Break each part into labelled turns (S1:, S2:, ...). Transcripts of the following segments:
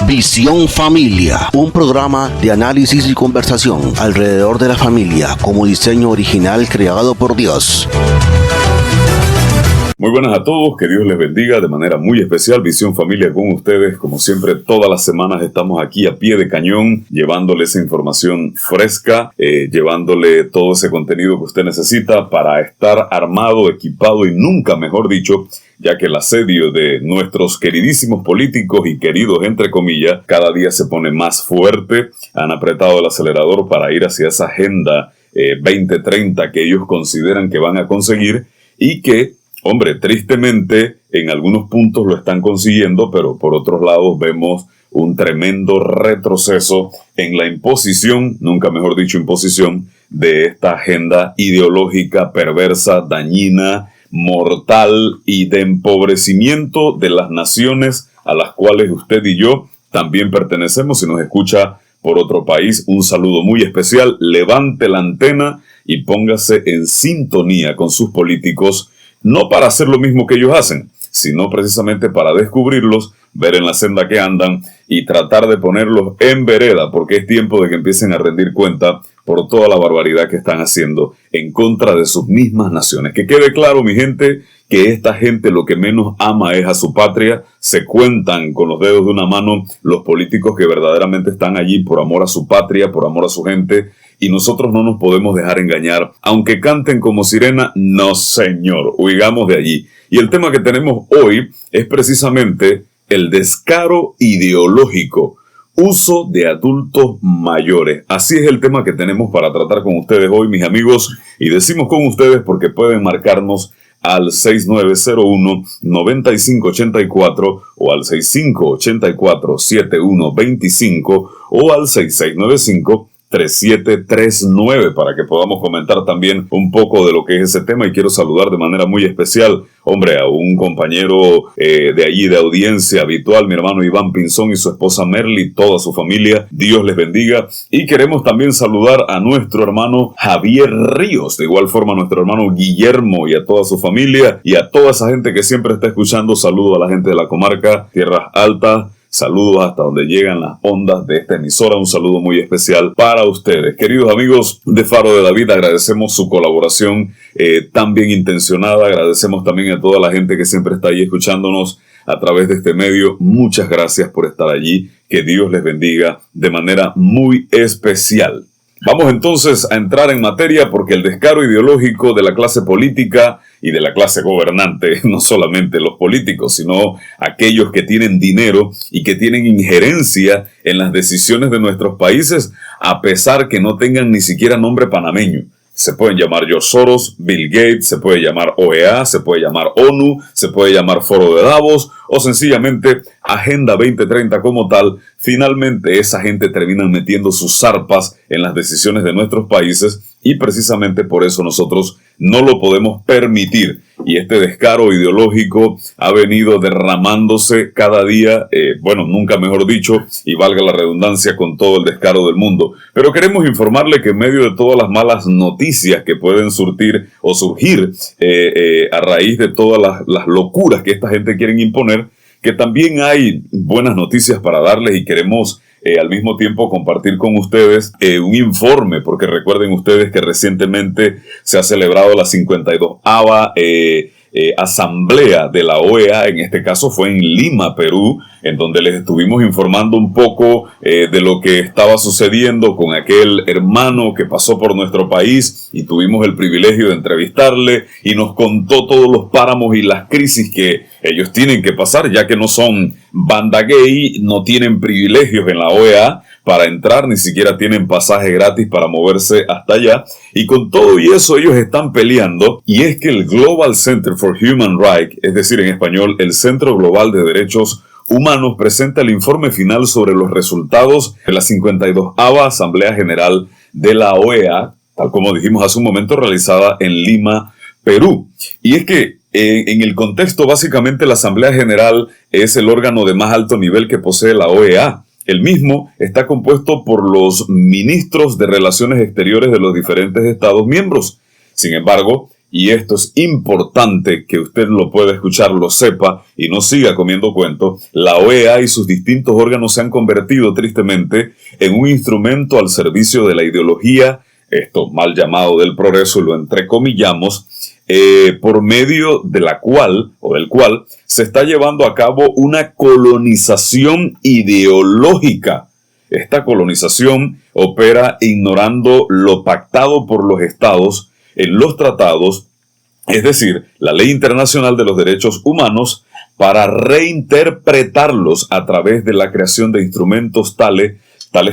S1: Visión Familia, un programa de análisis y conversación alrededor de la familia como diseño original creado por Dios.
S2: Muy buenas a todos, que Dios les bendiga de manera muy especial. Visión Familia con ustedes, como siempre, todas las semanas estamos aquí a pie de cañón, llevándole esa información fresca, llevándole todo ese contenido que usted necesita para estar armado, equipado y nunca mejor dicho, ya que el asedio de nuestros queridísimos políticos y queridos entre comillas, cada día se pone más fuerte. Han apretado el acelerador para ir hacia esa agenda 2030 que ellos consideran que van a conseguir y que, hombre, tristemente en algunos puntos lo están consiguiendo, pero por otros lados vemos un tremendo retroceso en la imposición, nunca mejor dicho imposición, de esta agenda ideológica, perversa, dañina, mortal y de empobrecimiento de las naciones a las cuales usted y yo también pertenecemos. Si nos escucha por otro país, un saludo muy especial. Levante la antena y póngase en sintonía con sus políticos, no para hacer lo mismo que ellos hacen, sino precisamente para descubrirlos, ver en la senda que andan y tratar de ponerlos en vereda, porque es tiempo de que empiecen a rendir cuenta por toda la barbaridad que están haciendo en contra de sus mismas naciones. Que quede claro, mi gente, que esta gente lo que menos ama es a su patria. Se cuentan con los dedos de una mano los políticos que verdaderamente están allí por amor a su patria, por amor a su gente, y nosotros no nos podemos dejar engañar. Aunque canten como sirena, no señor, huigamos de allí. Y el tema que tenemos hoy es precisamente el descaro ideológico, uso de adultos mayores. Así es el tema que tenemos para tratar con ustedes hoy, mis amigos, y decimos con ustedes porque pueden marcarnos al 6901-9584 o al 6584-7125 o al 6695-3739 para que podamos comentar también un poco de lo que es ese tema. Y quiero saludar de manera muy especial, hombre, a un compañero de allí de audiencia habitual, mi hermano Iván Pinzón y su esposa Merly, toda su familia. Dios les bendiga. Y queremos también saludar a nuestro hermano Javier Ríos, de igual forma a nuestro hermano Guillermo y a toda su familia y a toda esa gente que siempre está escuchando. Saludo a la gente de la comarca, Tierras Altas. Saludos hasta donde llegan las ondas de esta emisora. Un saludo muy especial para ustedes. Queridos amigos de Faro de David, agradecemos su colaboración tan bien intencionada. Agradecemos también a toda la gente que siempre está ahí escuchándonos a través de este medio. Muchas gracias por estar allí. Que Dios les bendiga de manera muy especial. Vamos entonces a entrar en materia porque el descaro ideológico de la clase política y de la clase gobernante, no solamente los políticos, sino aquellos que tienen dinero y que tienen injerencia en las decisiones de nuestros países, a pesar que no tengan ni siquiera nombre panameño. Se pueden llamar George Soros, Bill Gates, se puede llamar OEA, se puede llamar ONU, se puede llamar Foro de Davos o sencillamente Agenda 2030 como tal. Finalmente esa gente termina metiendo sus zarpas en las decisiones de nuestros países y precisamente por eso nosotros no lo podemos permitir. Y este descaro ideológico ha venido derramándose cada día, nunca mejor dicho, y valga la redundancia, con todo el descaro del mundo. Pero queremos informarle que en medio de todas las malas noticias que pueden surgir a raíz de todas las locuras que esta gente quiere imponer, que también hay buenas noticias para darles y queremos al mismo tiempo compartir con ustedes un informe, porque recuerden ustedes que recientemente se ha celebrado la 52ª asamblea de la OEA, en este caso fue en Lima, Perú, en donde les estuvimos informando un poco de lo que estaba sucediendo con aquel hermano que pasó por nuestro país y tuvimos el privilegio de entrevistarle y nos contó todos los páramos y las crisis que ellos tienen que pasar, ya que no son banda gay, no tienen privilegios en la OEA para entrar, ni siquiera tienen pasaje gratis para moverse hasta allá. Y con todo y eso ellos están peleando, y es que el Global Center for Human Rights, es decir, en español, el Centro Global de Derechos Humanos, presenta el informe final sobre los resultados de la 52ª Asamblea General de la OEA, tal como dijimos hace un momento, realizada en Lima, Perú. Y es que en el contexto, básicamente, la Asamblea General es el órgano de más alto nivel que posee la OEA. El mismo está compuesto por los ministros de Relaciones Exteriores de los diferentes Estados miembros. Sin embargo, y esto es importante que usted lo pueda escuchar, lo sepa y no siga comiendo cuento, la OEA y sus distintos órganos se han convertido tristemente en un instrumento al servicio de la ideología, esto mal llamado del progreso, y lo entrecomillamos, por medio de la cual o del cual se está llevando a cabo una colonización ideológica. Esta colonización opera ignorando lo pactado por los estados en los tratados, es decir, la Ley Internacional de los Derechos Humanos, para reinterpretarlos a través de la creación de instrumentos tales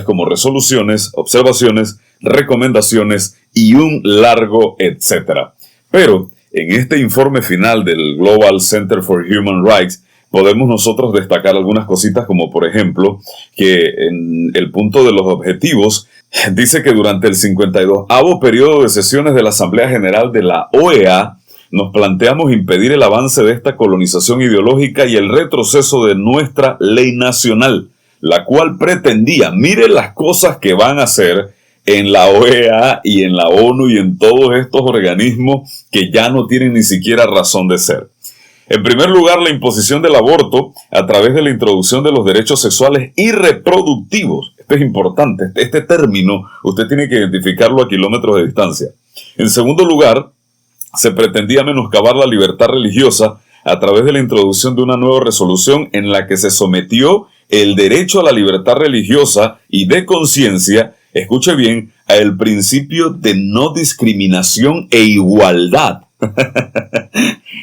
S2: como resoluciones, observaciones, recomendaciones y un largo etcétera. Pero en este informe final del Global Center for Human Rights podemos nosotros destacar algunas cositas, como por ejemplo que en el punto de los objetivos dice que durante el 52º periodo de sesiones de la Asamblea General de la OEA nos planteamos impedir el avance de esta colonización ideológica y el retroceso de nuestra ley nacional, la cual pretendía, mire las cosas que van a hacer en la OEA y en la ONU y en todos estos organismos que ya no tienen ni siquiera razón de ser. En primer lugar, la imposición del aborto a través de la introducción de los derechos sexuales y reproductivos. Esto es importante, este término usted tiene que identificarlo a kilómetros de distancia. En segundo lugar, se pretendía menoscabar la libertad religiosa a través de la introducción de una nueva resolución en la que se sometió el derecho a la libertad religiosa y de conciencia, escuche bien, al principio de no discriminación e igualdad.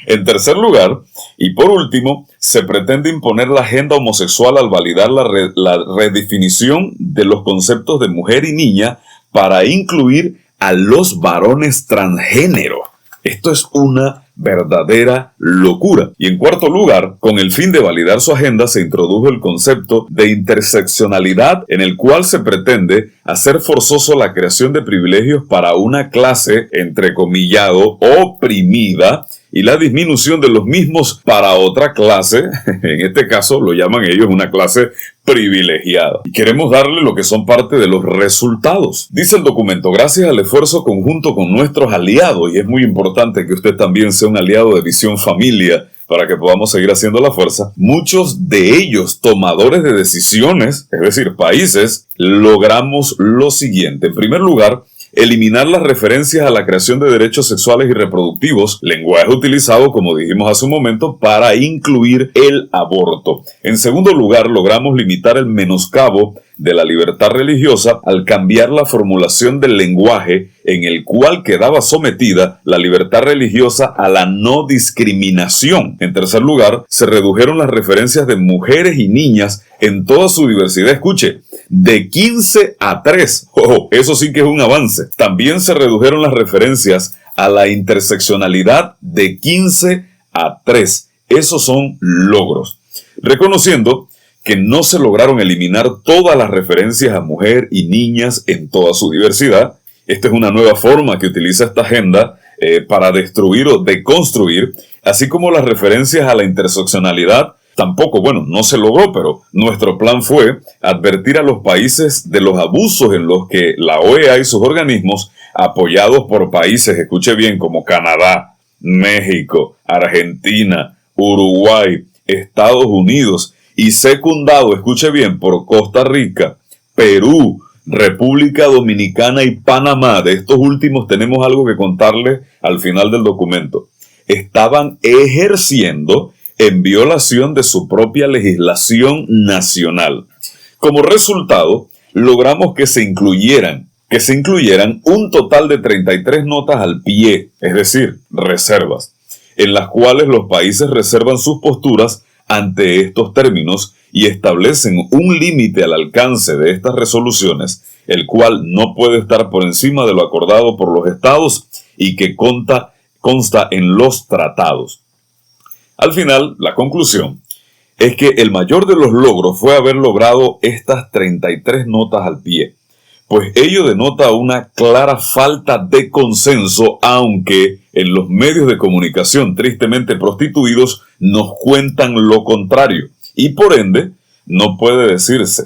S2: En tercer lugar, y por último, se pretende imponer la agenda homosexual al validar la redefinición de los conceptos de mujer y niña para incluir a los varones transgénero. Esto es una verdadera locura. Y en cuarto lugar, con el fin de validar su agenda, se introdujo el concepto de interseccionalidad, en el cual se pretende hacer forzoso la creación de privilegios para una clase, entrecomillado, oprimida, y la disminución de los mismos para otra clase, en este caso lo llaman ellos una clase privilegiada. Y queremos darle lo que son parte de los resultados. Dice el documento, gracias al esfuerzo conjunto con nuestros aliados, y es muy importante que usted también sea un aliado de Visión Familia, para que podamos seguir haciendo la fuerza, muchos de ellos tomadores de decisiones, es decir, países, logramos lo siguiente. En primer lugar, eliminar las referencias a la creación de derechos sexuales y reproductivos, lenguaje utilizado, como dijimos hace un momento, para incluir el aborto. En segundo lugar, logramos limitar el menoscabo de la libertad religiosa al cambiar la formulación del lenguaje en el cual quedaba sometida la libertad religiosa a la no discriminación. En tercer lugar, se redujeron las referencias de mujeres y niñas en toda su diversidad. Escuche, de 15 a 3. Eso sí que es un avance. También se redujeron las referencias a la interseccionalidad de 15 a 3. Esos son logros. Reconociendo que no se lograron eliminar todas las referencias a mujer y niñas en toda su diversidad. Esta es una nueva forma que utiliza esta agenda para destruir o deconstruir, así como las referencias a la interseccionalidad. Tampoco, no se logró, pero nuestro plan fue advertir a los países de los abusos en los que la OEA y sus organismos, apoyados por países, escuche bien, como Canadá, México, Argentina, Uruguay, Estados Unidos, y secundado, escuche bien, por Costa Rica, Perú, República Dominicana y Panamá. De estos últimos tenemos algo que contarles al final del documento. Estaban ejerciendo en violación de su propia legislación nacional. Como resultado, logramos que se incluyeran un total de 33 notas al pie, es decir, reservas, en las cuales los países reservan sus posturas ante estos términos y establecen un límite al alcance de estas resoluciones, el cual no puede estar por encima de lo acordado por los estados y que consta en los tratados. Al final, la conclusión es que el mayor de los logros fue haber logrado estas 33 notas al pie, pues ello denota una clara falta de consenso, aunque en los medios de comunicación tristemente prostituidos nos cuentan lo contrario, y por ende no puede decirse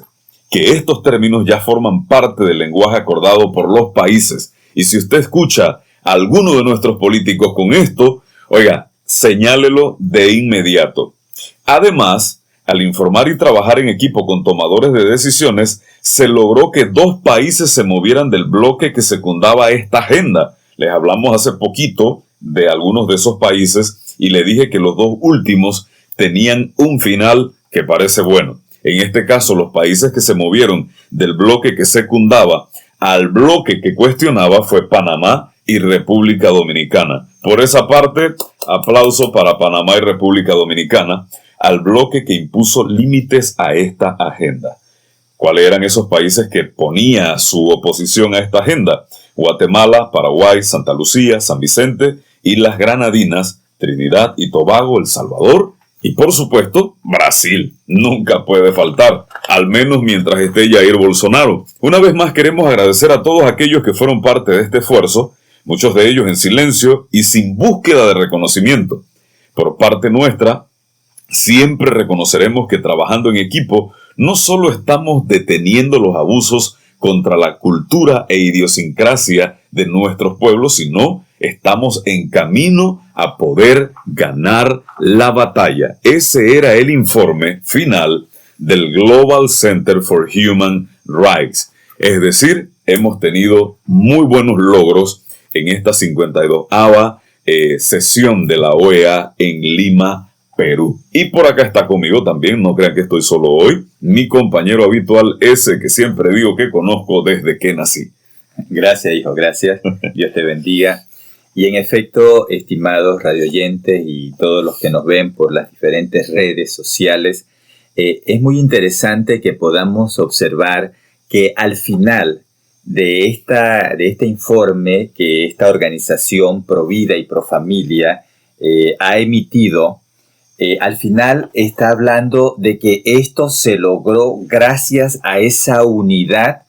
S2: que estos términos ya forman parte del lenguaje acordado por los países. Y si usted escucha a alguno de nuestros políticos con esto, oiga, señálelo de inmediato. Además, al informar y trabajar en equipo con tomadores de decisiones, se logró que 2 países se movieran del bloque que secundaba esta agenda. Les hablamos hace poquito de algunos de esos países y le dije que los 2 últimos tenían un final que parece bueno. En este caso, los países que se movieron del bloque que secundaba al bloque que cuestionaba fue Panamá y República Dominicana. Por esa parte, aplauso para Panamá y República Dominicana, al bloque que impuso límites a esta agenda. ¿Cuáles eran esos países que ponía su oposición a esta agenda? Guatemala, Paraguay, Santa Lucía, San Vicente, Islas Granadinas, Trinidad y Tobago, El Salvador y, por supuesto, Brasil. Nunca puede faltar, al menos mientras esté Jair Bolsonaro. Una vez más queremos agradecer a todos aquellos que fueron parte de este esfuerzo, muchos de ellos en silencio y sin búsqueda de reconocimiento. Por parte nuestra, siempre reconoceremos que trabajando en equipo no solo estamos deteniendo los abusos contra la cultura e idiosincrasia de nuestros pueblos, sino estamos en camino a poder ganar la batalla. Ese era el informe final del Global Center for Human Rights. Es decir, hemos tenido muy buenos logros en esta 52ª sesión de la OEA en Lima, Perú. Y por acá está conmigo también, no crean que estoy solo hoy, mi compañero habitual, ese que siempre digo que conozco desde que nací.
S3: Gracias, hijo, gracias. Dios te bendiga. Y en efecto, estimados radioyentes y todos los que nos ven por las diferentes redes sociales, es muy interesante que podamos observar que al final de este informe que esta organización Provida y Profamilia ha emitido, al final está hablando de que esto se logró gracias a esa unidad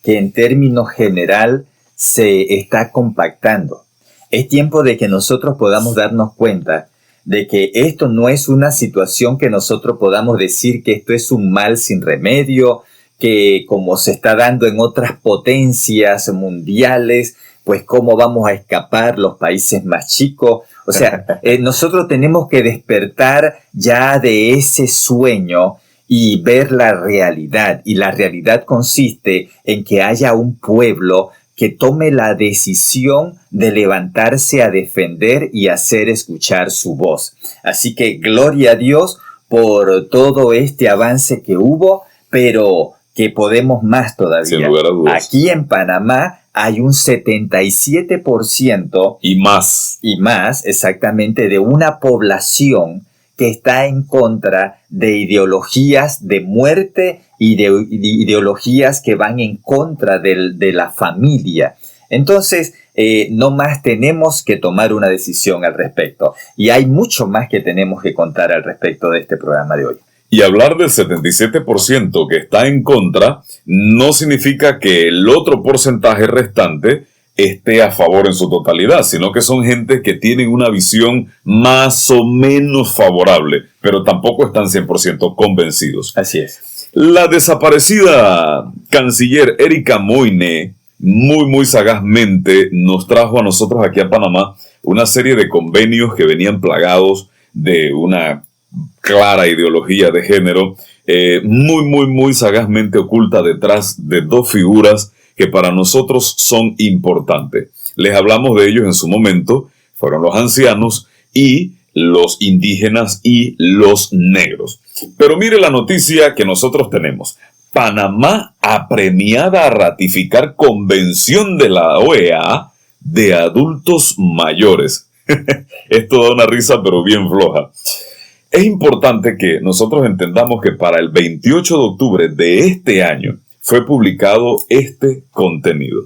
S3: que en términos general se está compactando. Es tiempo de que nosotros podamos darnos cuenta de que esto no es una situación que nosotros podamos decir que esto es un mal sin remedio, que como se está dando en otras potencias mundiales, pues cómo vamos a escapar los países más chicos. O sea, nosotros tenemos que despertar ya de ese sueño y ver la realidad. Y la realidad consiste en que haya un pueblo que tome la decisión de levantarse a defender y hacer escuchar su voz. Así que gloria a Dios por todo este avance que hubo, pero que podemos más todavía.
S2: Sin lugar a dudas.
S3: Aquí en Panamá hay un 77%
S2: y más
S3: exactamente, de una población que está en contra de ideologías de muerte y de ideologías que van en contra de la familia. Entonces, no más tenemos que tomar una decisión al respecto. Y hay mucho más que tenemos que contar al respecto de este programa de hoy.
S2: Y hablar del 77% que está en contra no significa que el otro porcentaje restante esté a favor en su totalidad, sino que son gente que tienen una visión más o menos favorable, pero tampoco están 100% convencidos.
S3: Así es.
S2: La desaparecida canciller Erika Moine, muy sagazmente, nos trajo a nosotros aquí a Panamá una serie de convenios que venían plagados de una clara ideología de género, muy sagazmente oculta detrás de 2 figuras que para nosotros son importantes. Les hablamos de ellos en su momento, fueron los ancianos y los indígenas y los negros. Pero mire la noticia que nosotros tenemos. Panamá apremiada a ratificar convención de la OEA de adultos mayores. Esto da una risa pero bien floja. Es importante que nosotros entendamos que para el 28 de octubre de este año fue publicado este contenido.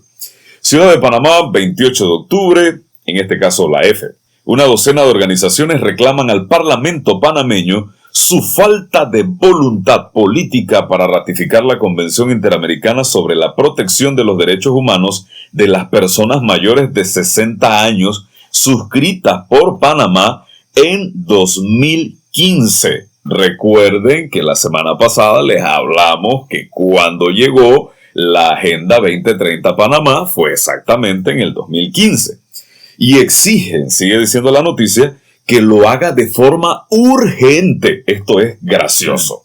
S2: Ciudad de Panamá, 28 de octubre, en este caso la F. Una docena de organizaciones reclaman al Parlamento panameño su falta de voluntad política para ratificar la Convención Interamericana sobre la protección de los derechos humanos de las personas mayores de 60 años, suscrita por Panamá en 2015. Recuerden que la semana pasada les hablamos que cuando llegó la Agenda 2030 a Panamá fue exactamente en el 2015. y exigen, sigue diciendo la noticia, que lo haga de forma urgente. Esto es gracioso.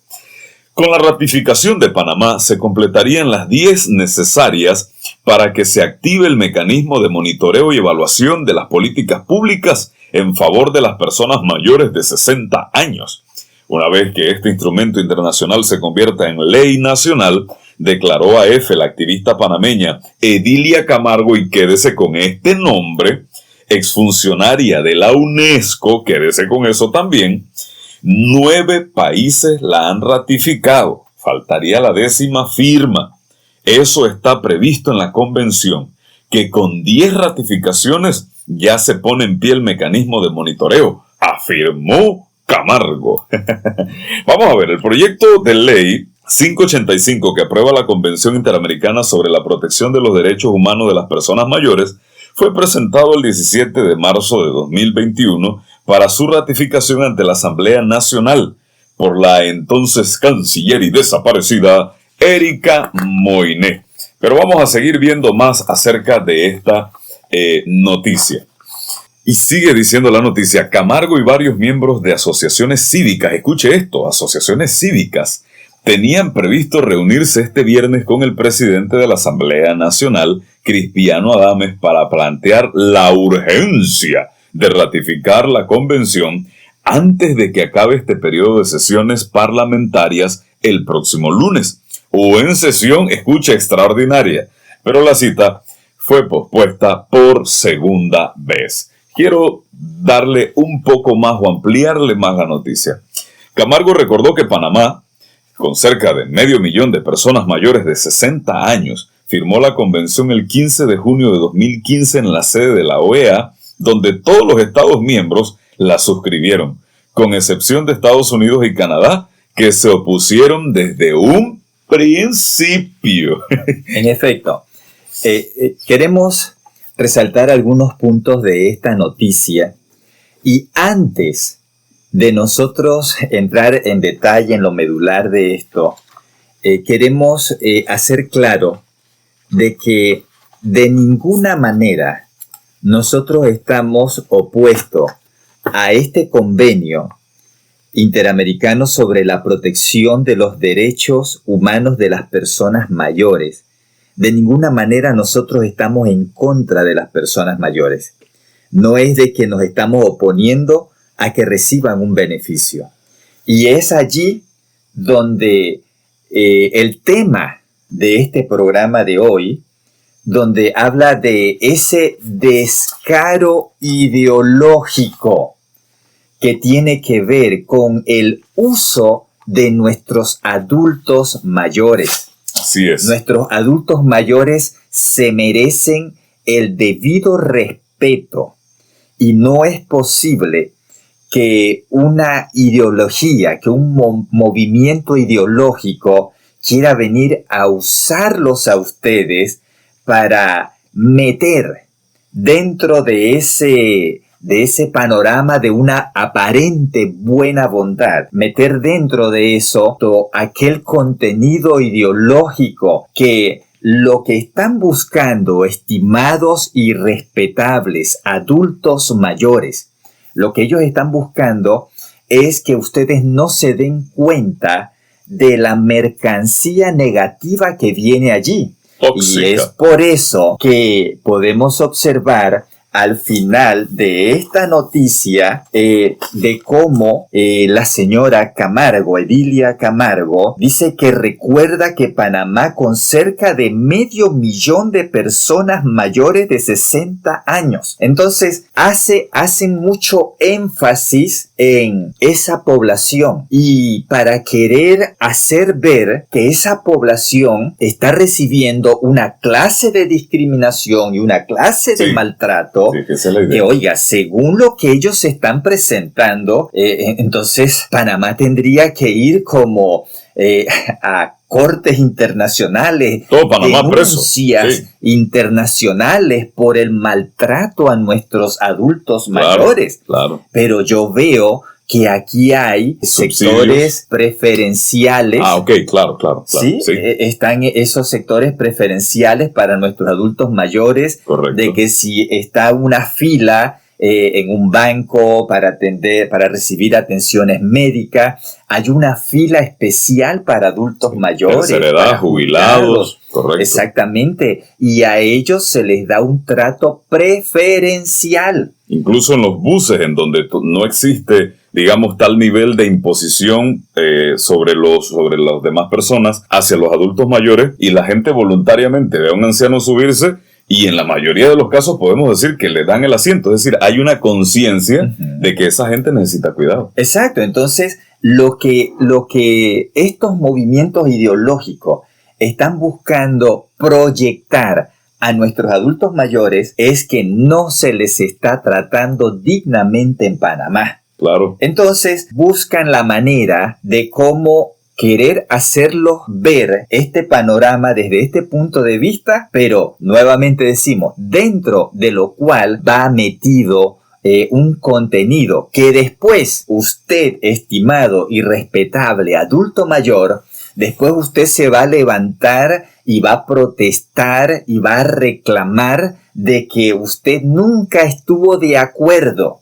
S2: Con la ratificación de Panamá se completarían las 10 necesarias para que se active el mecanismo de monitoreo y evaluación de las políticas públicas en favor de las personas mayores de 60 años. Una vez que este instrumento internacional se convierta en ley nacional, declaró AF la activista panameña Edilia Camargo, y quédese con este nombre, exfuncionaria de la UNESCO, quédese con eso también, 9 países la han ratificado. Faltaría la 10ª firma. Eso está previsto en la convención, que con 10 ratificaciones ya se pone en pie el mecanismo de monitoreo, afirmó Camargo. Vamos a ver, el proyecto de ley 585 que aprueba la Convención Interamericana sobre la Protección de los Derechos Humanos de las Personas Mayores fue presentado el 17 de marzo de 2021 para su ratificación ante la Asamblea Nacional por la entonces canciller y desaparecida Erika Moiné. Pero vamos a seguir viendo más acerca de esta noticia. Y sigue diciendo la noticia, Camargo y varios miembros de asociaciones cívicas, escuche esto, asociaciones cívicas, tenían previsto reunirse este viernes con el presidente de la Asamblea Nacional, Cristiano Adames, para plantear la urgencia de ratificar la convención antes de que acabe este periodo de sesiones parlamentarias el próximo lunes, o en sesión, escucha, extraordinaria. Pero la cita fue pospuesta por segunda vez. Quiero darle un poco más o ampliarle más la noticia. Camargo recordó que Panamá, con cerca de 500,000 de personas mayores de 60 años, firmó la convención el 15 de junio de 2015 en la sede de la OEA, donde todos los Estados miembros la suscribieron, con excepción de Estados Unidos y Canadá, que se opusieron desde un principio.
S3: En efecto, queremos resaltar algunos puntos de esta noticia, y antes de nosotros entrar en detalle en lo medular de esto, queremos hacer claro de que de ninguna manera nosotros estamos opuestos a este convenio interamericano sobre la protección de los derechos humanos de las personas mayores. De ninguna manera nosotros estamos en contra de las personas mayores. No es de que nos estamos oponiendo a que reciban un beneficio. Y es allí donde el tema de este programa de hoy, donde habla de ese descaro ideológico que tiene que ver con el uso de nuestros adultos mayores.
S2: Así es.
S3: Nuestros adultos mayores se merecen el debido respeto, y no es posible que una ideología, que un movimiento ideológico quiera venir a usarlos a ustedes para meter dentro de ese panorama de una aparente buena bondad, meter dentro de eso todo aquel contenido ideológico que lo que están buscando, estimados y respetables adultos mayores, lo que ellos están buscando es que ustedes no se den cuenta de la mercancía negativa que viene allí. Tóxica. Y es por eso que podemos observar al final de esta noticia de cómo la señora Camargo, Edilia Camargo, dice que recuerda que Panamá, con cerca de 500,000 de personas mayores de 60 años. Entonces hacen mucho énfasis en esa población, y para querer hacer ver que esa población está recibiendo una clase de discriminación y una clase de maltrato, que oiga, según lo que ellos están presentando, entonces Panamá tendría que ir como a cortes internacionales, denuncias internacionales por el maltrato a nuestros adultos mayores.
S2: Claro.
S3: Pero yo veo que aquí hay sectores preferenciales.
S2: Ok, claro.
S3: ¿Sí? Están esos sectores preferenciales para nuestros adultos mayores.
S2: Correcto.
S3: De que si está una fila en un banco para recibir atenciones médicas, hay una fila especial para adultos mayores.
S2: Tercera edad, jubilados. Correcto.
S3: Exactamente. Y a ellos se les da un trato preferencial.
S2: Incluso en los buses, en donde no existe, digamos, tal nivel de imposición sobre las demás personas hacia los adultos mayores, y la gente voluntariamente ve a un anciano subirse, y en la mayoría de los casos podemos decir que le dan el asiento. Es decir, hay una conciencia de que esa gente necesita cuidado.
S3: Exacto. Entonces, lo que estos movimientos ideológicos están buscando proyectar a nuestros adultos mayores es que no se les está tratando dignamente en Panamá.
S2: Claro.
S3: Entonces, buscan la manera de cómo querer hacerlos ver este panorama desde este punto de vista, pero nuevamente decimos, dentro de lo cual va metido un contenido que después usted, estimado y respetable adulto mayor, después usted se va a levantar y va a protestar y va a reclamar de que usted nunca estuvo de acuerdo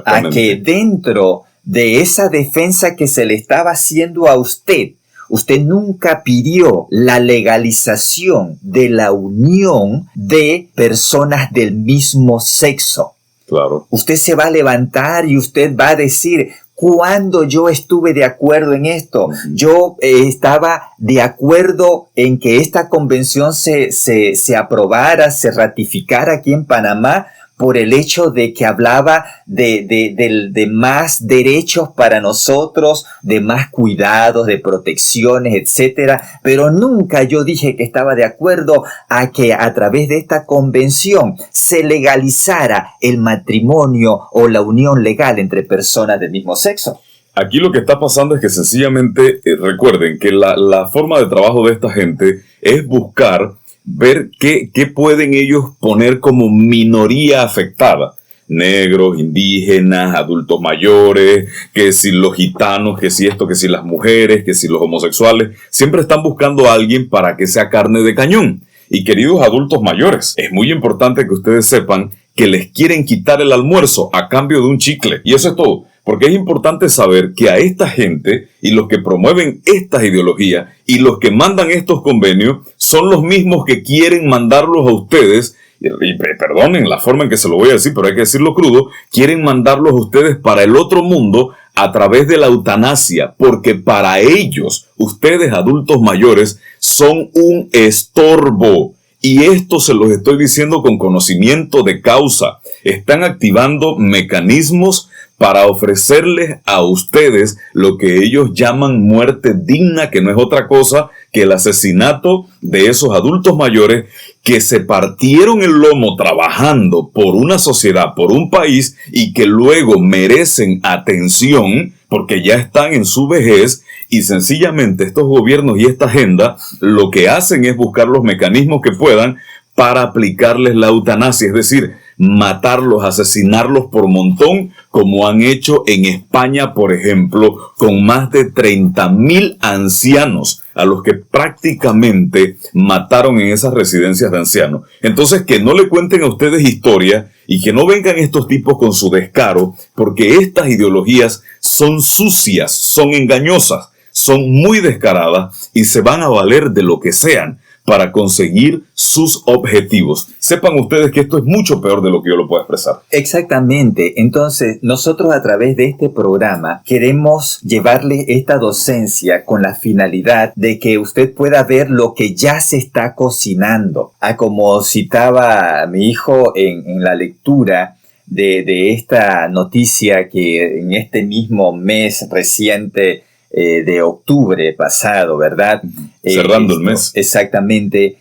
S3: a que dentro de esa defensa que se le estaba haciendo a usted, usted nunca pidió la legalización de la unión de personas del mismo sexo.
S2: Claro.
S3: Usted se va a levantar y usted va a decir, ¿cuándo yo estuve de acuerdo en esto? Yo estaba de acuerdo en que esta convención se aprobara, se ratificara aquí en Panamá, por el hecho de que hablaba de más derechos para nosotros, de más cuidados, de protecciones, etcétera. Pero nunca yo dije que estaba de acuerdo a que a través de esta convención se legalizara el matrimonio o la unión legal entre personas del mismo sexo.
S2: Aquí lo que está pasando es que sencillamente, recuerden que la forma de trabajo de esta gente es buscar ver qué pueden ellos poner como minoría afectada. Negros, indígenas, adultos mayores, que si los gitanos, que si esto, que si las mujeres, que si los homosexuales. Siempre están buscando a alguien para que sea carne de cañón. Y queridos adultos mayores, es muy importante que ustedes sepan que les quieren quitar el almuerzo a cambio de un chicle. Y eso es todo. Porque es importante saber que a esta gente y los que promueven estas ideologías y los que mandan estos convenios son los mismos que quieren mandarlos a ustedes, y perdonen la forma en que se lo voy a decir, pero hay que decirlo crudo, quieren mandarlos a ustedes para el otro mundo a través de la eutanasia, porque para ellos, ustedes adultos mayores, son un estorbo. Y esto se los estoy diciendo con conocimiento de causa. Están activando mecanismos para ofrecerles a ustedes lo que ellos llaman muerte digna, que no es otra cosa que el asesinato de esos adultos mayores que se partieron el lomo trabajando por una sociedad, por un país, y que luego merecen atención porque ya están en su vejez. Y sencillamente estos gobiernos y esta agenda lo que hacen es buscar los mecanismos que puedan para aplicarles la eutanasia, es decir, matarlos, asesinarlos por montón, como han hecho en España, por ejemplo, con más de 30,000 ancianos a los que prácticamente mataron en esas residencias de ancianos. Entonces, que no le cuenten a ustedes historias y que no vengan estos tipos con su descaro, porque estas ideologías son sucias, son engañosas, son muy descaradas y se van a valer de lo que sean para conseguir sus objetivos. Sepan ustedes que esto es mucho peor de lo que yo lo puedo expresar.
S3: Exactamente. Entonces, nosotros a través de este programa queremos llevarle esta docencia con la finalidad de que usted pueda ver lo que ya se está cocinando. Como citaba mi hijo en la lectura de esta noticia que en este mismo mes reciente de octubre pasado, ¿verdad?
S2: Cerrando el mes.
S3: Exactamente,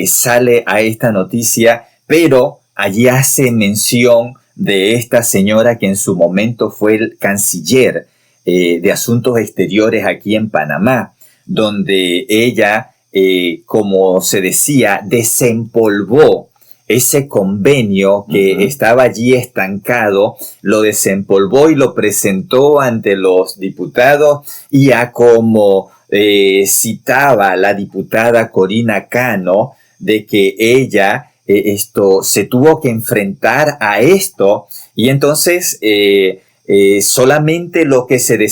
S3: sale a esta noticia, pero allí hace mención de esta señora que en su momento fue el canciller de Asuntos Exteriores aquí en Panamá, donde ella, como se decía, desempolvó ese convenio que estaba allí estancado, lo desempolvó y lo presentó ante los diputados, y a como citaba la diputada Corina Cano, de que ella se tuvo que enfrentar a esto, y entonces solamente lo que se le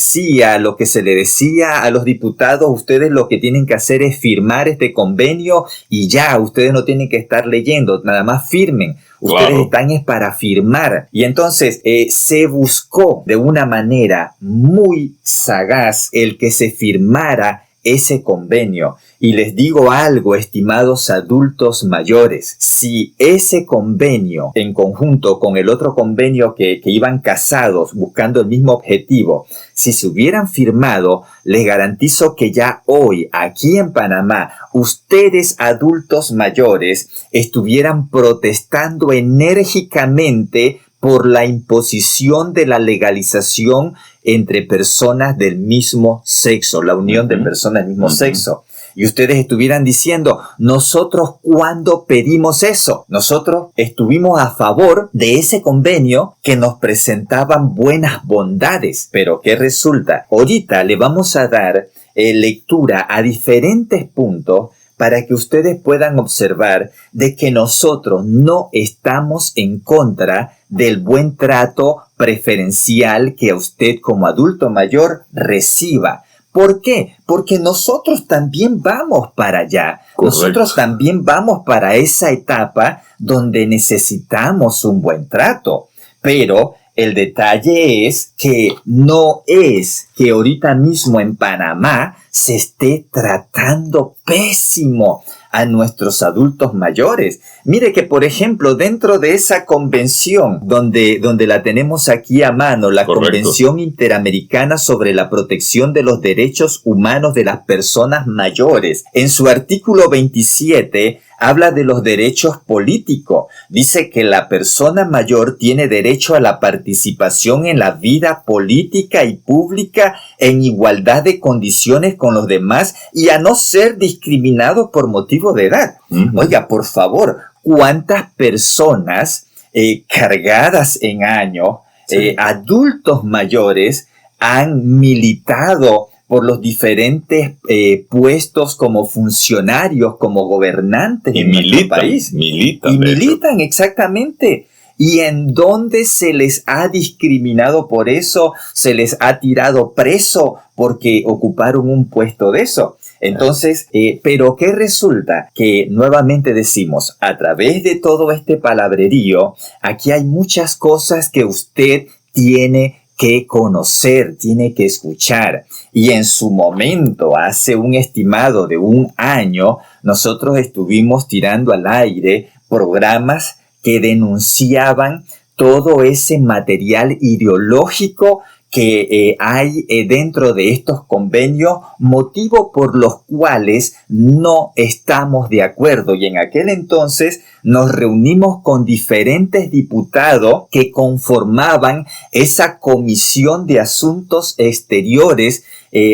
S3: decía a los diputados: ustedes lo que tienen que hacer es firmar este convenio y ya, ustedes no tienen que estar leyendo, nada más firmen. Ustedes están es para firmar. Y entonces se buscó de una manera muy sagaz el que se firmara ese convenio. Y les digo algo, estimados adultos mayores: si ese convenio, en conjunto con el otro convenio que iban casados buscando el mismo objetivo, si se hubieran firmado, les garantizo que ya hoy, aquí en Panamá, ustedes adultos mayores estuvieran protestando enérgicamente por la imposición de la legalización entre personas del mismo sexo, la unión de personas del mismo sexo. Y ustedes estuvieran diciendo: nosotros, ¿cuándo pedimos eso? Nosotros estuvimos a favor de ese convenio que nos presentaban buenas bondades. Pero ¿qué resulta? Ahorita le vamos a dar lectura a diferentes puntos para que ustedes puedan observar de que nosotros no estamos en contra del buen trato preferencial que usted como adulto mayor reciba. ¿Por qué? Porque nosotros también vamos para allá. Correcto. Nosotros también vamos para esa etapa donde necesitamos un buen trato. Pero el detalle es que no es que ahorita mismo en Panamá se esté tratando pésimo a nuestros adultos mayores. Mire que, por ejemplo, dentro de esa convención, donde la tenemos aquí a mano, la Correcto. Convención Interamericana sobre la Protección de los Derechos Humanos de las Personas Mayores, en su artículo 27, habla de los derechos políticos. Dice que la persona mayor tiene derecho a la participación en la vida política y pública en igualdad de condiciones con los demás y a no ser discriminado por motivo de edad. Oiga, por favor, ¿cuántas personas cargadas en años, adultos mayores, han militado por los diferentes puestos como funcionarios, como gobernantes en nuestro país? Militan, exactamente. Y en donde se les ha discriminado por eso, se les ha tirado preso porque ocuparon un puesto de eso. Entonces, pero ¿qué resulta? Que nuevamente decimos, a través de todo este palabrerío, aquí hay muchas cosas que usted tiene que conocer, tiene que escuchar. Y en su momento, hace un estimado de 1 año, nosotros estuvimos tirando al aire programas que denunciaban todo ese material ideológico que hay dentro de estos convenios, motivo por los cuales no estamos de acuerdo. Y en aquel entonces nos reunimos con diferentes diputados que conformaban esa Comisión de Asuntos Exteriores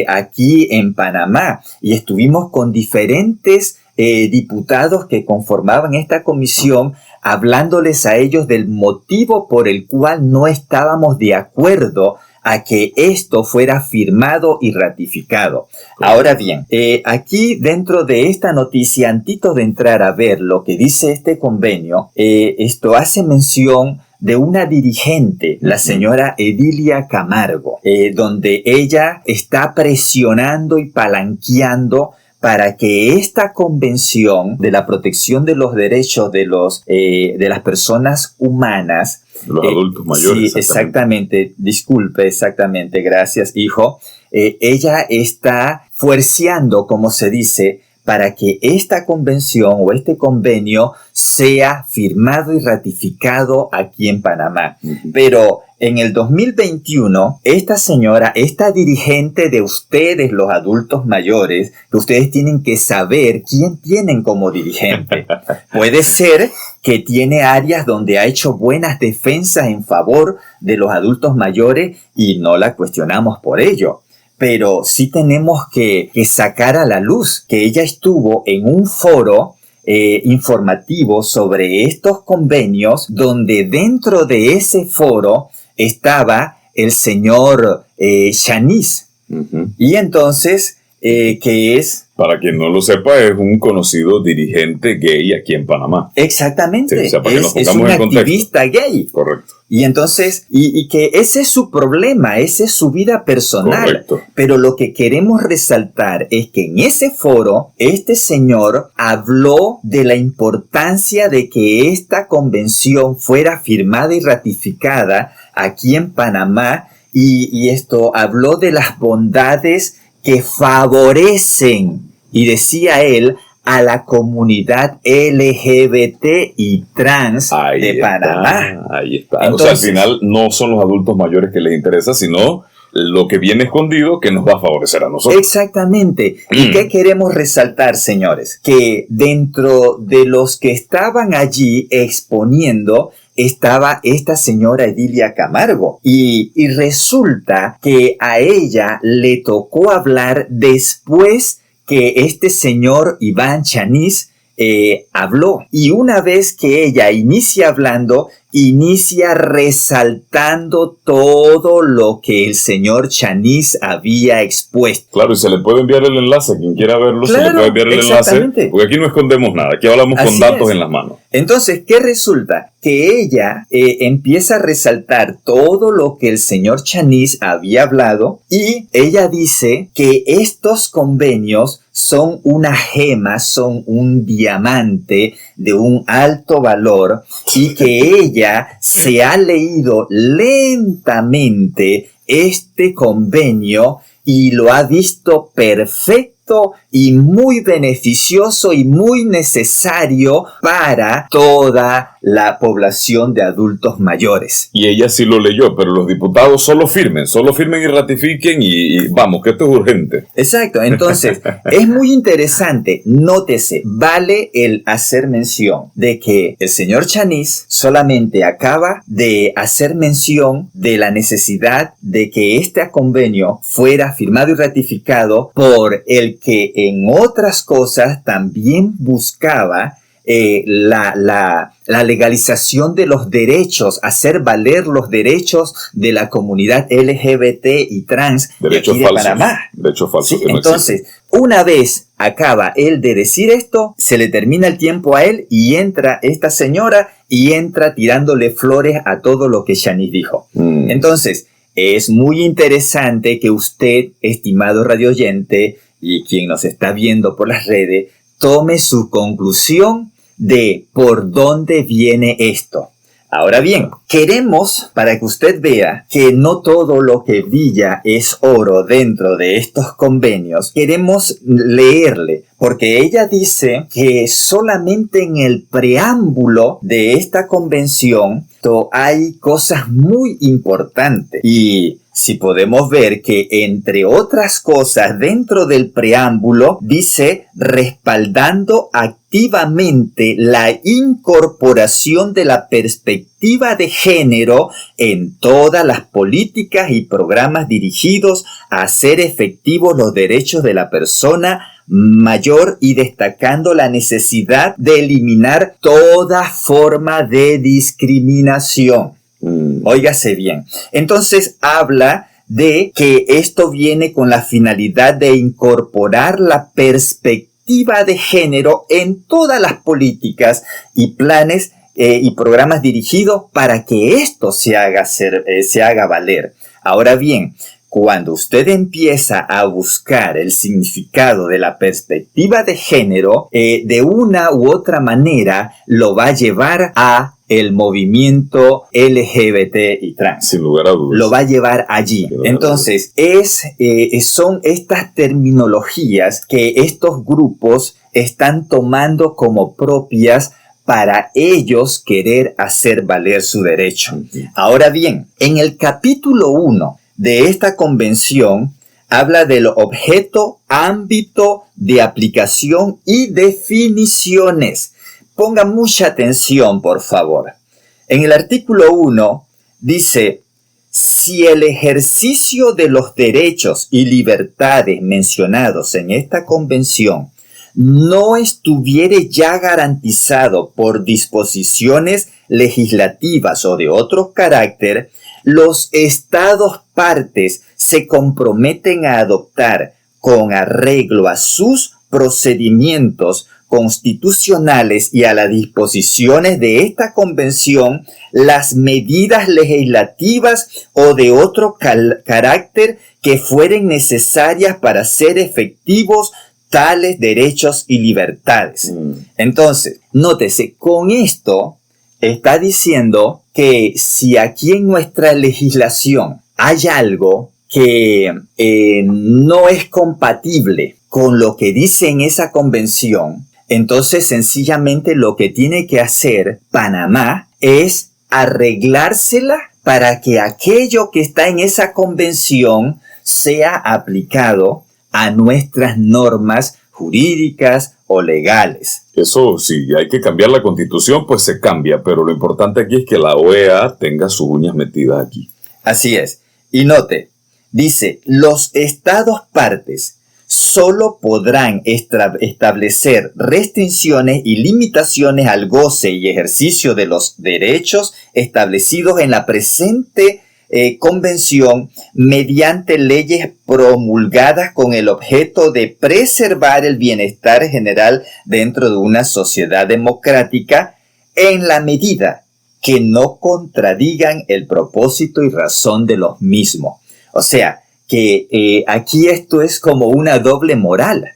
S3: aquí en Panamá, y estuvimos con diferentes diputados que conformaban esta comisión, hablándoles a ellos del motivo por el cual no estábamos de acuerdo a que esto fuera firmado y ratificado. Ahora bien, aquí dentro de esta noticia, antes de entrar a ver lo que dice este convenio, esto hace mención de una dirigente, la señora Edilia Camargo, donde ella está presionando y palanqueando para que esta convención de la protección de los derechos de las personas humanas,
S2: los adultos mayores.
S3: Sí, exactamente. Disculpe, exactamente. Gracias, hijo. Ella está fuerceando, como se dice, para que esta convención o este convenio sea firmado y ratificado aquí en Panamá. Pero en el 2021, esta señora, esta dirigente de ustedes, los adultos mayores, que ustedes tienen que saber quién tienen como dirigente. Puede ser que tiene áreas donde ha hecho buenas defensas en favor de los adultos mayores y no la cuestionamos por ello. Pero sí tenemos que sacar a la luz que ella estuvo en un foro informativo sobre estos convenios, donde dentro de ese foro estaba el señor Chanis. Y entonces, que es...
S2: Para quien no lo sepa, es un conocido dirigente gay aquí en Panamá.
S3: Exactamente,
S2: Sí, o sea, para que nos
S3: es
S2: pongamos
S3: un
S2: en contexto.
S3: activista gay.
S2: Correcto.
S3: Y entonces, y que ese es su problema, esa es su vida personal.
S2: Correcto.
S3: Pero lo que queremos resaltar es que en ese foro, este señor habló de la importancia de que esta convención fuera firmada y ratificada aquí en Panamá, y esto habló de las bondades que favorecen, y decía él, a la comunidad LGBT y trans de Panamá.
S2: Ahí está.
S3: Entonces,
S2: o sea, al final no son los adultos mayores que les interesa, sino lo que viene escondido que nos va a favorecer a nosotros.
S3: Exactamente. ¿Y qué queremos resaltar, señores? Que dentro de los que estaban allí exponiendo estaba esta señora Edilia Camargo. Y resulta que a ella le tocó hablar después que este señor Iván Chanis habló. Y una vez que ella inicia hablando, inicia resaltando todo lo que el señor Chanis había expuesto.
S2: Claro, y se le puede enviar el enlace. Quien quiera verlo, se le puede enviar el enlace. Porque aquí no escondemos nada. Aquí hablamos con datos en las manos.
S3: Entonces, ¿qué resulta? Que ella empieza a resaltar todo lo que el señor Chanis había hablado, y ella dice que estos convenios son una gema, son un diamante de un alto valor, y que ella se ha leído lentamente este convenio y lo ha visto perfecto y muy beneficioso y muy necesario para toda la población de adultos mayores.
S2: Y ella sí lo leyó, pero los diputados solo firmen y ratifiquen y vamos, que esto es urgente.
S3: Exacto, entonces es muy interesante, nótese, vale el hacer mención de que el señor Chanis solamente acaba de hacer mención de la necesidad de que este convenio fuera firmado y ratificado por el que en otras cosas también buscaba la legalización de los derechos, hacer valer los derechos de la comunidad LGBT y trans de aquí de Panamá.
S2: Derechos falsos.
S3: Sí, entonces, una vez acaba él de decir esto, se le termina el tiempo a él y entra esta señora y entra tirándole flores a todo lo que Chanis dijo. Entonces, es muy interesante que usted, estimado radioyente, y quien nos está viendo por las redes, tome su conclusión de por dónde viene esto. Ahora bien, queremos, para que usted vea que no todo lo que brilla es oro dentro de estos convenios, queremos leerle, porque ella dice que solamente en el preámbulo de esta convención hay cosas muy importantes. Y si podemos ver que, entre otras cosas, dentro del preámbulo dice respaldando activamente la incorporación de la perspectiva de género en todas las políticas y programas dirigidos a hacer efectivos los derechos de la persona mayor, y destacando la necesidad de eliminar toda forma de discriminación. Óigase bien. Entonces habla de que esto viene con la finalidad de incorporar la perspectiva de género en todas las políticas y planes y programas dirigidos para que esto se haga valer. Ahora bien, cuando usted empieza a buscar el significado de la perspectiva de género, de una u otra manera lo va a llevar a el movimiento LGBT y trans.
S2: Sin lugar a dudas.
S3: Lo va a llevar allí. Entonces, son estas terminologías que estos grupos están tomando como propias para ellos querer hacer valer su derecho. Ahora bien, en el capítulo 1 de esta convención habla del objeto, ámbito de aplicación y definiciones. Ponga mucha atención, por favor. En el artículo 1 dice: si el ejercicio de los derechos y libertades mencionados en esta convención no estuviere ya garantizado por disposiciones legislativas o de otro carácter, los estados partes se comprometen a adoptar con arreglo a sus procedimientos constitucionales y a las disposiciones de esta convención las medidas legislativas o de otro carácter que fueren necesarias para hacer efectivos tales derechos y libertades. Entonces, nótese, con esto está diciendo que si aquí en nuestra legislación hay algo que no es compatible con lo que dice en esa convención, entonces sencillamente lo que tiene que hacer Panamá es arreglársela para que aquello que está en esa convención sea aplicado a nuestras normas jurídicas o legales.
S2: Eso, si hay que cambiar la Constitución, pues se cambia, pero lo importante aquí es que la OEA tenga sus uñas metidas aquí.
S3: Así es. Y note, dice, los estados partes solo podrán establecer restricciones y limitaciones al goce y ejercicio de los derechos establecidos en la presente convención mediante leyes promulgadas con el objeto de preservar el bienestar general dentro de una sociedad democrática en la medida que no contradigan el propósito y razón de los mismos. O sea, que aquí esto es como una doble moral.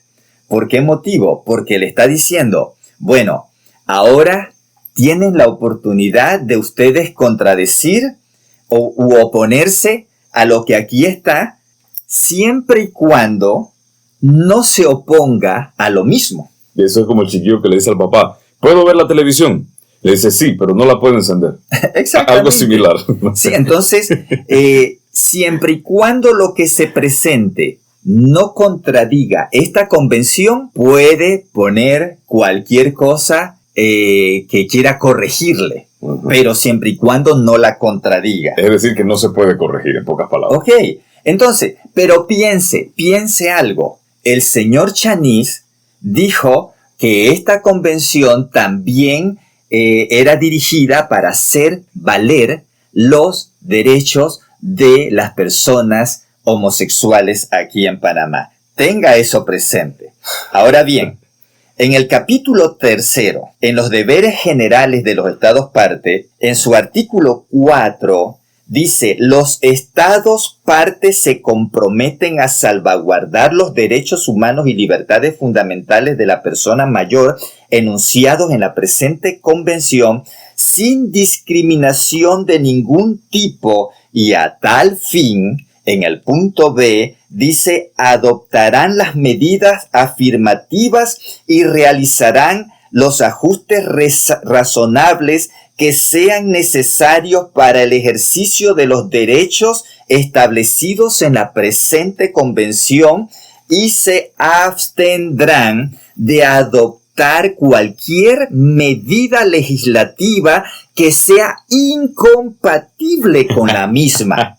S3: ¿Por qué motivo? Porque le está diciendo, bueno, ahora tienen la oportunidad de ustedes contradecir u oponerse a lo que aquí está, siempre y cuando no se oponga a lo mismo.
S2: Y eso es como el chiquillo que le dice al papá, ¿puedo ver la televisión? Le dice, sí, pero no la puedo encender.
S3: Exactamente.
S2: Algo similar.
S3: Sí, entonces, siempre y cuando lo que se presente no contradiga esta convención, puede poner cualquier cosa que quiera corregirle, pero siempre y cuando no la contradiga.
S2: Es decir, que no se puede corregir, en pocas palabras.
S3: Ok, entonces, pero piense algo. El señor Chanis dijo que esta convención también era dirigida para hacer valer los derechos de las personas homosexuales aquí en Panamá. Tenga eso presente. Ahora bien, en el capítulo 3, en los deberes generales de los estados parte, en su artículo 4, dice, los estados partes se comprometen a salvaguardar los derechos humanos y libertades fundamentales de la persona mayor enunciados en la presente convención sin discriminación de ningún tipo y a tal fin, en el punto B, dice, adoptarán las medidas afirmativas y realizarán los ajustes razonables que sean necesarios para el ejercicio de los derechos establecidos en la presente convención y se abstendrán de adoptar cualquier medida legislativa que sea incompatible con la misma.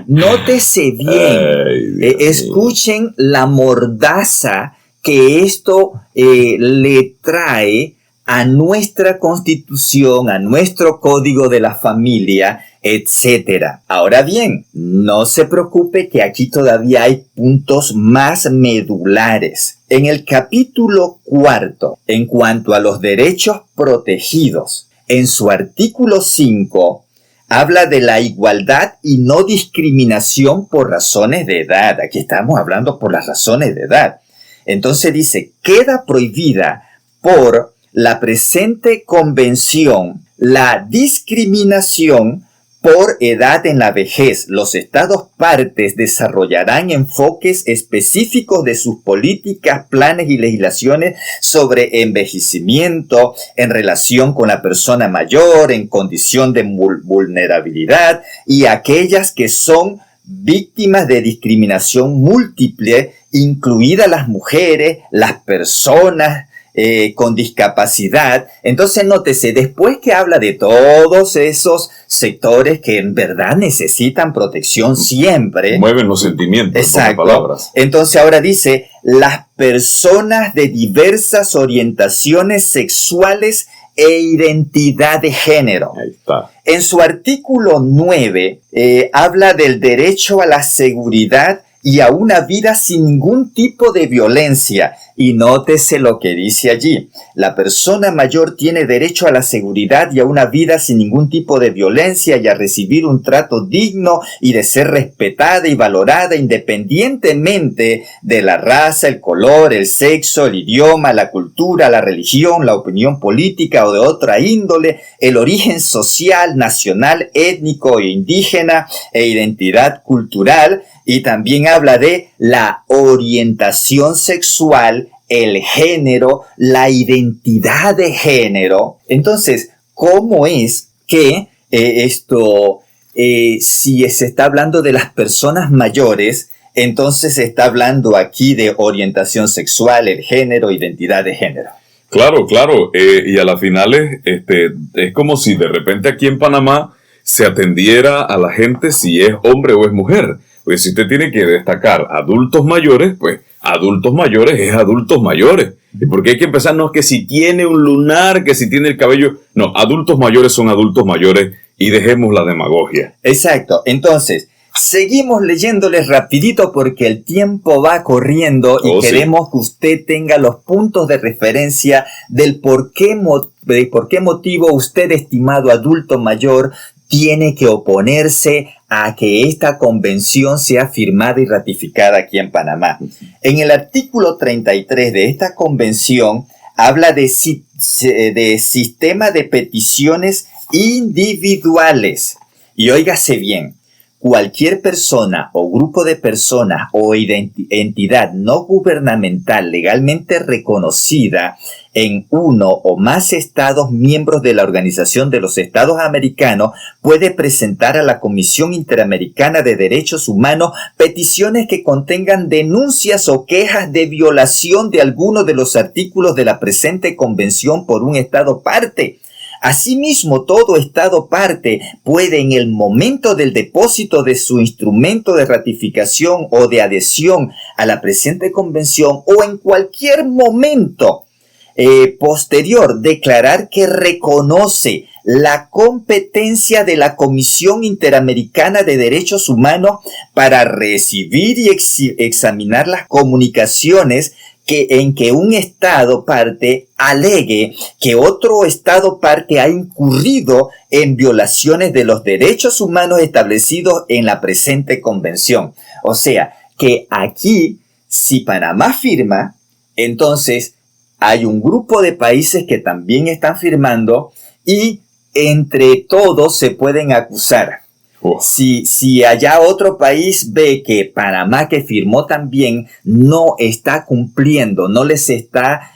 S3: Nótese bien, escuchen la mordaza que esto le trae a nuestra Constitución, a nuestro Código de la Familia, etc. Ahora bien, no se preocupe que aquí todavía hay puntos más medulares. En el capítulo 4, en cuanto a los derechos protegidos, en su artículo 5, habla de la igualdad y no discriminación por razones de edad. Aquí estamos hablando por las razones de edad. Entonces dice, queda prohibida por la presente convención la discriminación por edad en la vejez. Los estados partes desarrollarán enfoques específicos de sus políticas, planes y legislaciones sobre envejecimiento en relación con la persona mayor en condición de vulnerabilidad y aquellas que son víctimas de discriminación múltiple, incluidas las mujeres, las personas con discapacidad. Entonces, nótese, después que habla de todos esos sectores que en verdad necesitan protección siempre.
S2: Mueven los sentimientos,
S3: exacto,
S2: con palabras.
S3: Entonces ahora dice, las personas de diversas orientaciones sexuales e identidad de género.
S2: Ahí está.
S3: En su artículo 9, habla del derecho a la seguridad y a una vida sin ningún tipo de violencia. Y nótese lo que dice allí. La persona mayor tiene derecho a la seguridad y a una vida sin ningún tipo de violencia y a recibir un trato digno y de ser respetada y valorada independientemente de la raza, el color, el sexo, el idioma, la cultura, la religión, la opinión política o de otra índole, el origen social, nacional, étnico e indígena e identidad cultural. Y también habla de la orientación sexual, el género, la identidad de género. Entonces, ¿cómo es que si se está hablando de las personas mayores, entonces se está hablando aquí de orientación sexual, el género, identidad de género?
S2: Claro, claro. Y a la final es como si de repente aquí en Panamá se atendiera a la gente si es hombre o es mujer. Pues si usted tiene que destacar adultos mayores, pues adultos mayores es adultos mayores. ¿Y por qué hay que empezar? No es que si tiene un lunar, que si tiene el cabello. No, adultos mayores son adultos mayores y dejemos la demagogia.
S3: Exacto. Entonces, seguimos leyéndoles rapidito porque el tiempo va corriendo y queremos que usted tenga los puntos de referencia del por qué motivo usted, estimado adulto mayor, tiene que oponerse a que esta convención sea firmada y ratificada aquí en Panamá. En el artículo 33 de esta convención habla de sistema de peticiones individuales. Y óigase bien, cualquier persona o grupo de personas o entidad no gubernamental legalmente reconocida en uno o más estados miembros de la Organización de los Estados Americanos puede presentar a la Comisión Interamericana de Derechos Humanos peticiones que contengan denuncias o quejas de violación de alguno de los artículos de la presente convención por un estado parte. Asimismo, todo estado parte puede en el momento del depósito de su instrumento de ratificación o de adhesión a la presente convención o en cualquier momento posterior declarar que reconoce la competencia de la Comisión Interamericana de Derechos Humanos para recibir y examinar las comunicaciones en que un estado parte alegue que otro estado parte ha incurrido en violaciones de los derechos humanos establecidos en la presente convención. O sea, que aquí, si Panamá firma, entonces hay un grupo de países que también están firmando y entre todos se pueden acusar. Si allá otro país ve que Panamá, que firmó también, no está cumpliendo, no les está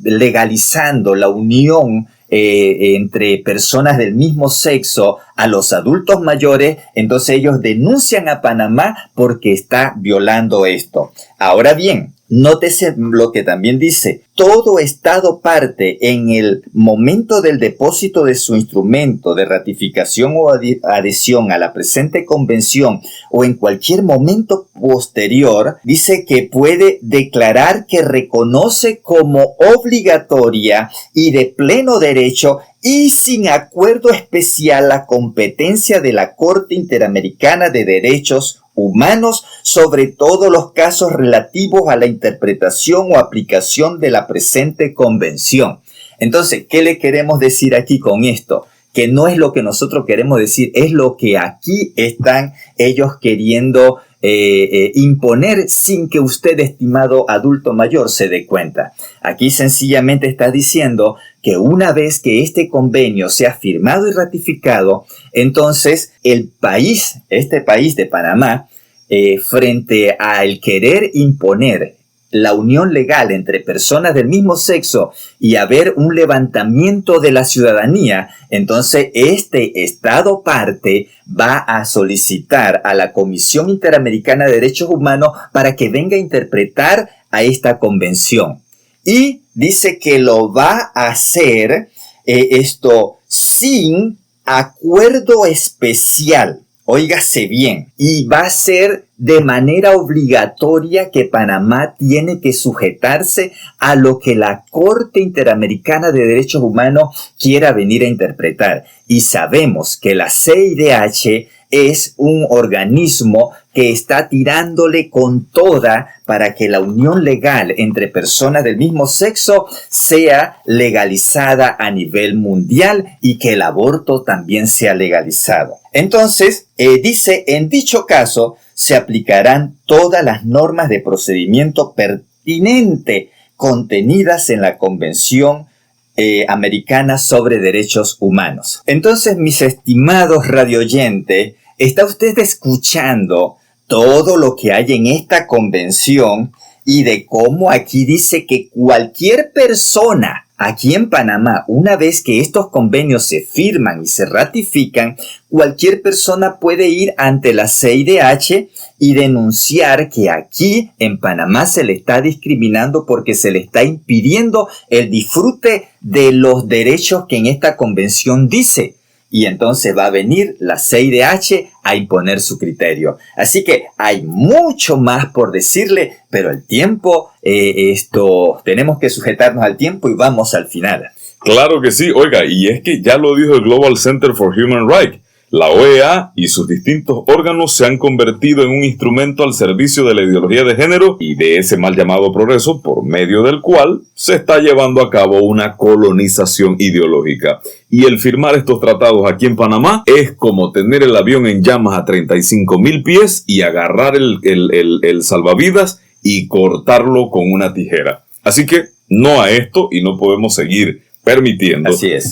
S3: legalizando la unión entre personas del mismo sexo a los adultos mayores, entonces ellos denuncian a Panamá porque está violando esto. Ahora bien, nótese lo que también dice, todo estado parte en el momento del depósito de su instrumento de ratificación o adhesión a la presente convención o en cualquier momento posterior, dice que puede declarar que reconoce como obligatoria y de pleno derecho y sin acuerdo especial la competencia de la Corte Interamericana de Derechos Humanos sobre todos los casos relativos a la interpretación o aplicación de la presente convención. Entonces, ¿qué le queremos decir aquí con esto? Que no es lo que nosotros queremos decir, es lo que aquí están ellos queriendo imponer sin que usted, estimado adulto mayor, se dé cuenta. Aquí sencillamente está diciendo que una vez que este convenio sea firmado y ratificado, entonces el país, este país de Panamá, frente al querer imponer la unión legal entre personas del mismo sexo y haber un levantamiento de la ciudadanía, entonces este estado parte va a solicitar a la Comisión Interamericana de Derechos Humanos para que venga a interpretar a esta convención. Y dice que lo va a hacer esto sin acuerdo especial. Óigase bien, y va a ser de manera obligatoria que Panamá tiene que sujetarse a lo que la Corte Interamericana de Derechos Humanos quiera venir a interpretar. Y sabemos que la CIDH es un organismo que está tirándole con toda para que la unión legal entre personas del mismo sexo sea legalizada a nivel mundial y que el aborto también sea legalizado. Entonces, dice, en dicho caso se aplicarán todas las normas de procedimiento pertinente contenidas en la Convención Americana sobre Derechos Humanos. Entonces, mis estimados radioyentes, ¿está usted escuchando todo lo que hay en esta convención y de cómo aquí dice que cualquier persona aquí en Panamá, una vez que estos convenios se firman y se ratifican, cualquier persona puede ir ante la CIDH y denunciar que aquí en Panamá se le está discriminando porque se le está impidiendo el disfrute de los derechos que en esta convención dice? Y entonces va a venir la CIDH a imponer su criterio. Así que hay mucho más por decirle, pero el tiempo, tenemos que sujetarnos al tiempo y vamos al final.
S2: Claro que sí, oiga, y es que ya lo dijo el Global Center for Human Rights. La OEA y sus distintos órganos se han convertido en un instrumento al servicio de la ideología de género y de ese mal llamado progreso, por medio del cual se está llevando a cabo una colonización ideológica. Y el firmar estos tratados aquí en Panamá es como tener el avión en llamas a 35,000 pies y agarrar el salvavidas y cortarlo con una tijera. Así que no a esto, y no podemos seguir permitiendo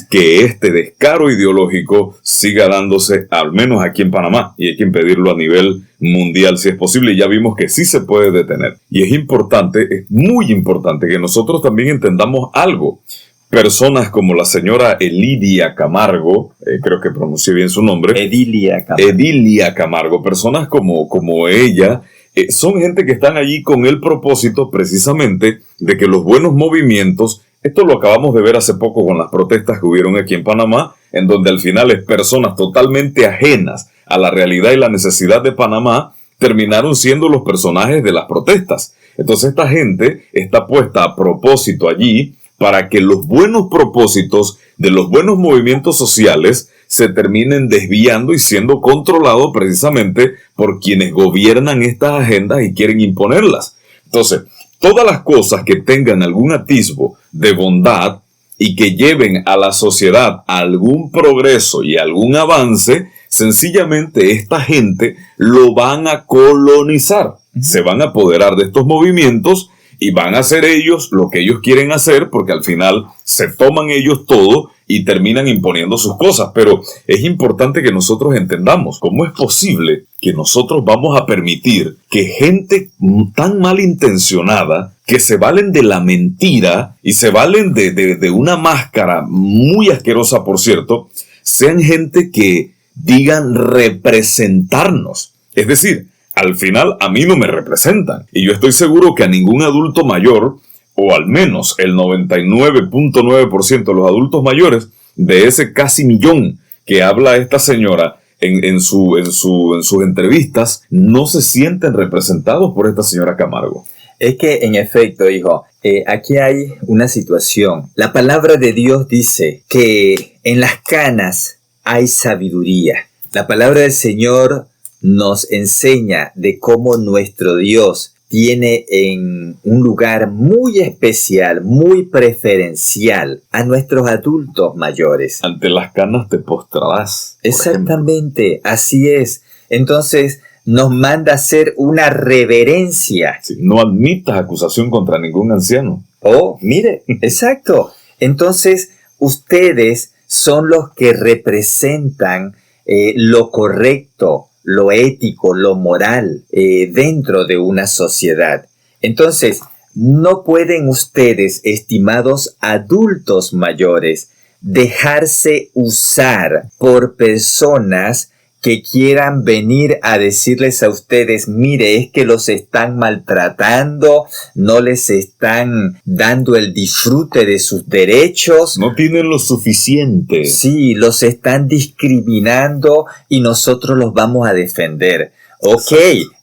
S2: que este descaro ideológico siga dándose, al menos aquí en Panamá, y hay que impedirlo a nivel mundial si es posible, y ya vimos que sí se puede detener. Y es importante, es muy importante que nosotros también entendamos algo. Personas como la señora Edilia Camargo, creo que pronuncié bien su nombre. Edilia Camargo, personas como ella, son gente que están allí con el propósito precisamente de que los buenos movimientos. Esto lo acabamos de ver hace poco con las protestas que hubieron aquí en Panamá, en donde al final es personas totalmente ajenas a la realidad y la necesidad de Panamá terminaron siendo los personajes de las protestas. Entonces esta gente está puesta a propósito allí para que los buenos propósitos de los buenos movimientos sociales se terminen desviando y siendo controlados precisamente por quienes gobiernan estas agendas y quieren imponerlas. Entonces, todas las cosas que tengan algún atisbo de bondad y que lleven a la sociedad a algún progreso y algún avance, sencillamente esta gente lo van a colonizar. Se van a apoderar de estos movimientos y van a hacer ellos lo que ellos quieren hacer, porque al final se toman ellos todo y terminan imponiendo sus cosas. Pero es importante que nosotros entendamos cómo es posible que nosotros vamos a permitir que gente tan malintencionada, que se valen de la mentira y se valen de una máscara muy asquerosa, por cierto, sean gente que digan representarnos. Es decir, al final a mí no me representan. Y yo estoy seguro que a ningún adulto mayor, o al menos el 99.9% de los adultos mayores de ese casi millón que habla esta señora en sus entrevistas, no se sienten representados por esta señora Camargo.
S3: Es que, en efecto, hijo, aquí hay una situación. La palabra de Dios dice que en las canas hay sabiduría. La palabra del Señor nos enseña de cómo nuestro Dios tiene en un lugar muy especial, muy preferencial a nuestros adultos mayores.
S2: Ante las canas te postrarás.
S3: Exactamente, así es. Entonces nos manda a hacer una reverencia.
S2: Sí, no admitas acusación contra ningún anciano.
S3: Oh, mire, exacto. Entonces ustedes son los que representan lo correcto, lo ético, lo moral dentro de una sociedad. Entonces, no pueden ustedes, estimados adultos mayores, dejarse usar por personas que quieran venir a decirles a ustedes, mire, es que los están maltratando, no les están dando el disfrute de sus derechos.
S2: No tienen lo suficiente.
S3: Sí, los están discriminando y nosotros los vamos a defender. Ok,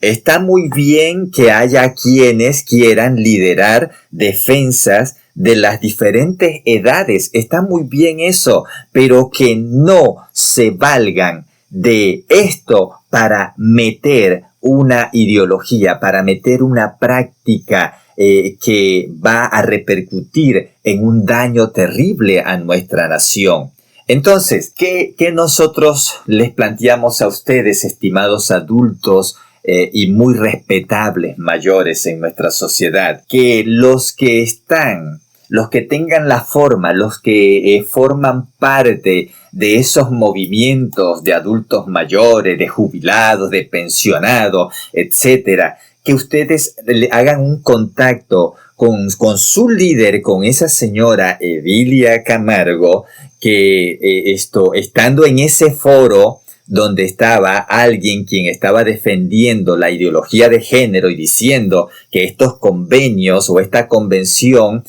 S3: está muy bien que haya quienes quieran liderar defensas de las diferentes edades. Está muy bien eso, pero que no se valgan de esto para meter una ideología, para meter una práctica que va a repercutir en un daño terrible a nuestra nación. Entonces, ¿qué nosotros les planteamos a ustedes, estimados adultos y muy respetables mayores en nuestra sociedad? Que los que tengan la forma, los que forman parte de esos movimientos de adultos mayores, de jubilados, de pensionados, etcétera, que ustedes hagan un contacto con su líder, con esa señora Edilia Camargo, que estando en ese foro donde estaba alguien quien estaba defendiendo la ideología de género y diciendo que estos convenios o esta convención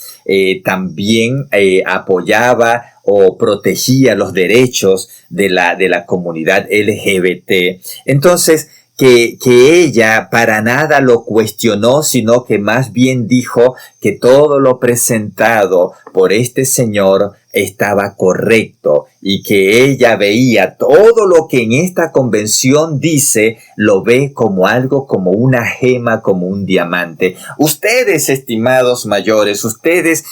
S3: también apoyaba o protegía los derechos de la comunidad LGBT. Entonces, que ella para nada lo cuestionó, sino que más bien dijo que todo lo presentado por este señor estaba correcto y que ella veía todo lo que en esta convención dice, lo ve como algo, como una gema, como un diamante. Ustedes, estimados mayores, ustedes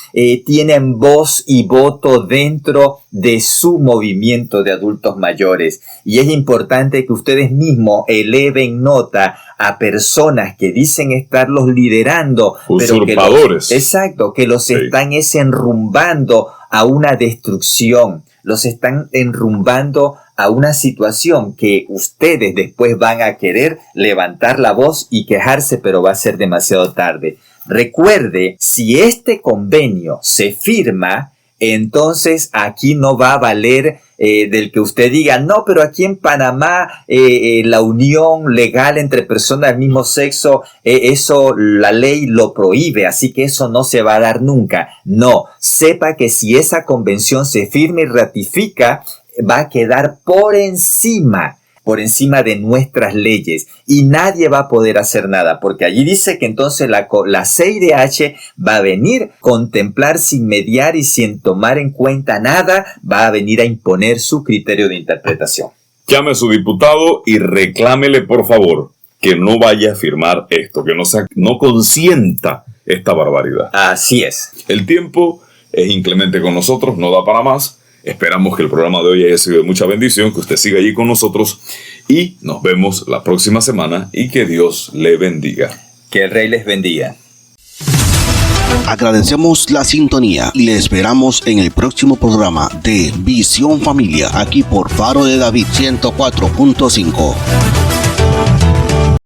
S3: tienen voz y voto dentro de su movimiento de adultos mayores y es importante que ustedes mismos eleven nota a personas que dicen estarlos liderando,
S2: usurpadores,
S3: pero que los están enrumbando a una destrucción, los están enrumbando a una situación que ustedes después van a querer levantar la voz y quejarse, pero va a ser demasiado tarde. Recuerde, si este convenio se firma, entonces aquí no va a valer del que usted diga, no, pero aquí en Panamá la unión legal entre personas del mismo sexo, eso la ley lo prohíbe, así que eso no se va a dar nunca. No, sepa que si esa convención se firma y ratifica, va a quedar por encima de nuestras leyes y nadie va a poder hacer nada, porque allí dice que entonces la CIDH va a venir a contemplar sin mediar y sin tomar en cuenta nada, va a venir a imponer su criterio de interpretación.
S2: Llame a su diputado y reclámele, por favor, que no vaya a firmar esto, que no consienta esta barbaridad.
S3: Así es.
S2: El tiempo es inclemente con nosotros, no da para más. Esperamos que el programa de hoy haya sido de mucha bendición, que usted siga allí con nosotros y nos vemos la próxima semana y que Dios le bendiga.
S3: Que el Rey les bendiga.
S1: Agradecemos la sintonía y le esperamos en el próximo programa de Visión Familia, aquí por Faro de David 104.5.